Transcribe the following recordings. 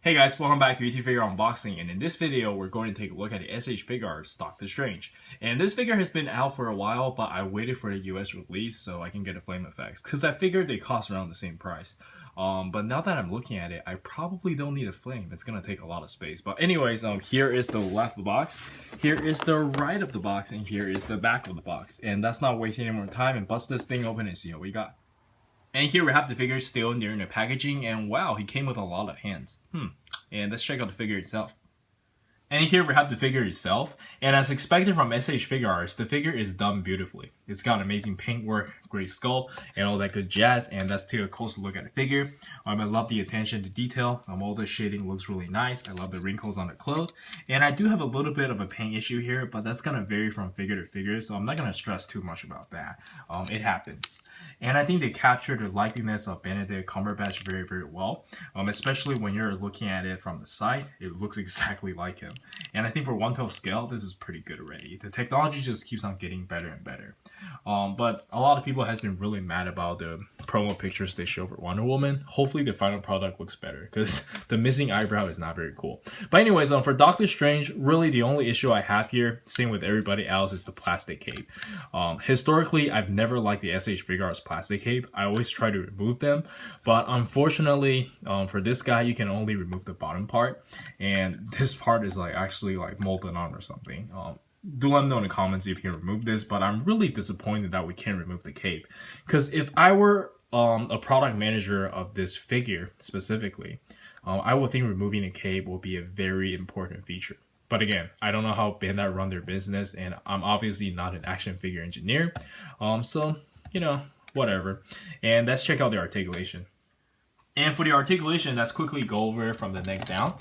Hey guys, welcome back to ET Figure Unboxing, and in this video we're going to take a look at the S.H.Figuarts Dr.Strange. And this figure has been out for a while, but I waited for the US release so I can get the flame effects, because I figured they cost around the same price. But now that I'm looking at it, I probably don't need a flame. It's going to take a lot of space. But anyways, here is the left of the box, here is the right of the box, and here is the back of the box. And that's not wasting any more time, and bust this thing open and see what we got. And here we have the figure still near the packaging, and wow, he came with a lot of hands. And let's check out the figure itself. And here we have the figure itself, and as expected from S.H.Figuarts, the figure is done beautifully. It's got amazing paintwork, great sculpt, and all that good jazz, and let's take a closer look at the figure. I love the attention to detail. All the shading looks really nice. I love the wrinkles on the cloth, and I do have a little bit of a paint issue here, but that's gonna vary from figure to figure, so I'm not gonna stress too much about that. It happens. And I think they captured the likeness of Benedict Cumberbatch very, very well, especially when you're looking at it from the side. It looks exactly like him. And I think for 1/12 scale, this is pretty good already. The technology just keeps on getting better and better. But a lot of people has been really mad about the promo pictures they show for Wonder Woman. Hopefully the final product looks better, because the missing eyebrow is not very cool. But anyways, for Doctor Strange, really the only issue I have here, same with everybody else, is the plastic cape. Historically, I've never liked the S.H.Figuarts plastic cape. I always try to remove them, but unfortunately, for this guy, you can only remove the bottom part, and this part is actually molded on or something. Do let me know in the comments if you can remove this, but I'm really disappointed that we can't remove the cape, because if I were a product manager of this figure specifically, I would think removing the cape will be a very important feature. But again, I don't know how Bandai run their business, and I'm obviously not an action figure engineer, so whatever. And let's check out the articulation. And for the articulation, let's quickly go over from the neck down.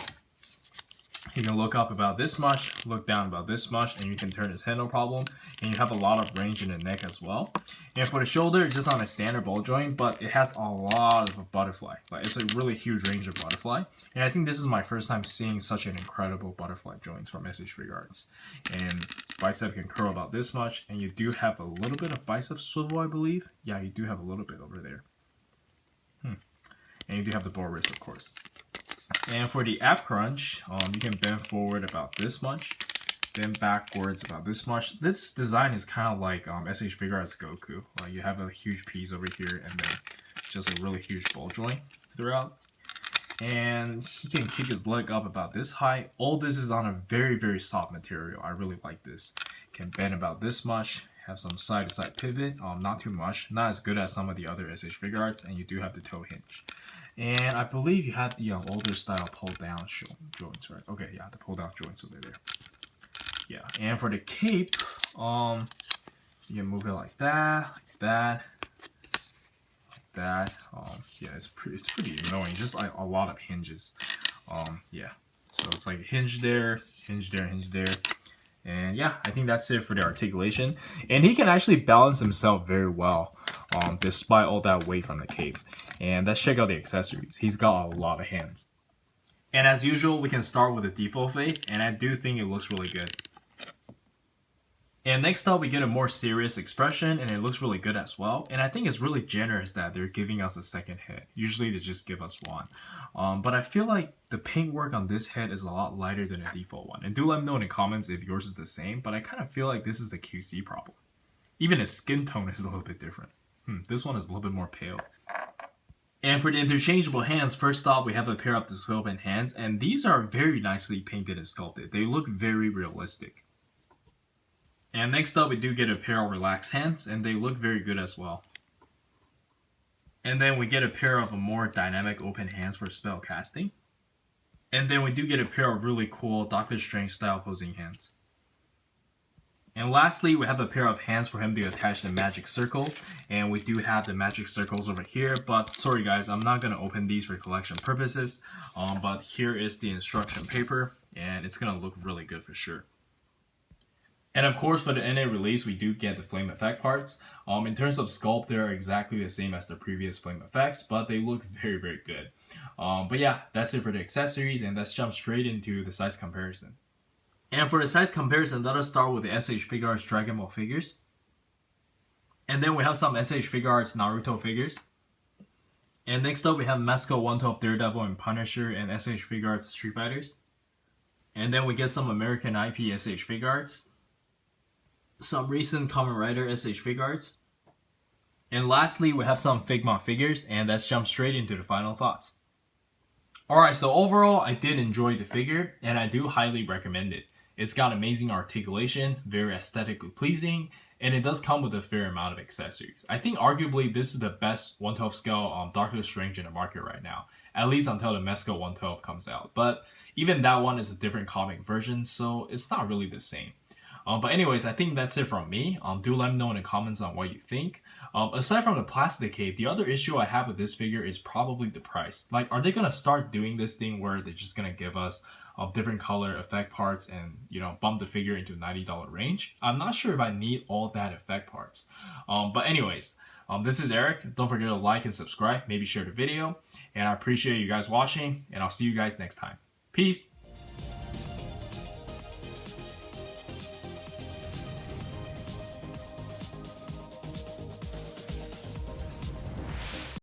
You can look up about this much, look down about this much, and you can turn his head no problem. And you have a lot of range in the neck as well. And for the shoulder, it's just on a standard ball joint, but it has a lot of butterfly. It's a really huge range of butterfly. And I think this is my first time seeing such an incredible butterfly joints from S.H.Figuarts. And bicep can curl about this much, and you do have a little bit of bicep swivel, I believe. Yeah, you do have a little bit over there. And you do have the bow wrist, of course. And for the ab crunch, you can bend forward about this much, then backwards about this much. This design is kind of like S.H.Figuarts Goku. You have a huge piece over here, and then just a really huge ball joint throughout. And he can kick his leg up about this high. All this is on a very, very soft material. I really like this. Can bend about this much. Have some side-to-side pivot, not too much, not as good as some of the other S.H.Figuarts, and you do have the toe hinge. And I believe you have the older style pull-down joints, right? Okay, yeah, the pull-down joints over there. Yeah, and for the cape, you can move it like that, like that. Yeah, it's pretty annoying. Just like a lot of hinges. Yeah, so it's like hinge there, hinge there, hinge there. And yeah, I think that's it for the articulation. And he can actually balance himself very well, despite all that weight from the cape. And let's check out the accessories. He's got a lot of hands. And as usual, we can start with the default face, and I do think it looks really good. And next up, we get a more serious expression, and it looks really good as well. And I think it's really generous that they're giving us a second head. Usually they just give us one. But I feel like the paintwork on this head is a lot lighter than the default one. And do let me know in the comments if yours is the same, but I kind of feel like this is a QC problem. Even his skin tone is a little bit different. This one is a little bit more pale. And for the interchangeable hands, first off, we have a pair of the 12-inch hands, and these are very nicely painted and sculpted. They look very realistic. And next up, we do get a pair of relaxed hands, and they look very good as well. And then we get a pair of more dynamic open hands for spell casting. And then we do get a pair of really cool Doctor Strange style posing hands. And lastly, we have a pair of hands for him to attach the magic circle. And we do have the magic circles over here, but sorry guys, I'm not going to open these for collection purposes. But here is the instruction paper, and it's going to look really good for sure. And of course, for the NA release, we do get the flame effect parts. In terms of sculpt, they're exactly the same as the previous flame effects, but they look very, very good. But yeah, that's it for the accessories, and let's jump straight into the size comparison. And for the size comparison, let us start with the S.H.Figuarts Dragon Ball figures. And then we have some S.H.Figuarts Naruto figures. And next up we have Mesco 112 Daredevil and Punisher and S.H.Figuarts Street Fighters. And then we get some American IP S.H.Figuarts, some recent Kamen Rider S.H.Figuarts, and lastly we have some Figma figures, and let's jump straight into the final thoughts. Alright, so overall I did enjoy the figure and I do highly recommend it. It's got amazing articulation, very aesthetically pleasing, and it does come with a fair amount of accessories. I think arguably this is the best 112 scale Dr.Strange in the market right now, at least until the Mesco 112 comes out. But even that one is a different comic version, so it's not really the same. But anyways, I think that's it from me. Do let me know in the comments on what you think. Aside from the plasticate, the other issue I have with this figure is probably the price. Like, are they gonna start doing this thing where they're just gonna give us different color effect parts and, you know, bump the figure into $90 range? I'm not sure if I need all that effect parts. But anyways, this is Eric. Don't forget to like and subscribe. Maybe share the video. And I appreciate you guys watching, and I'll see you guys next time. Peace.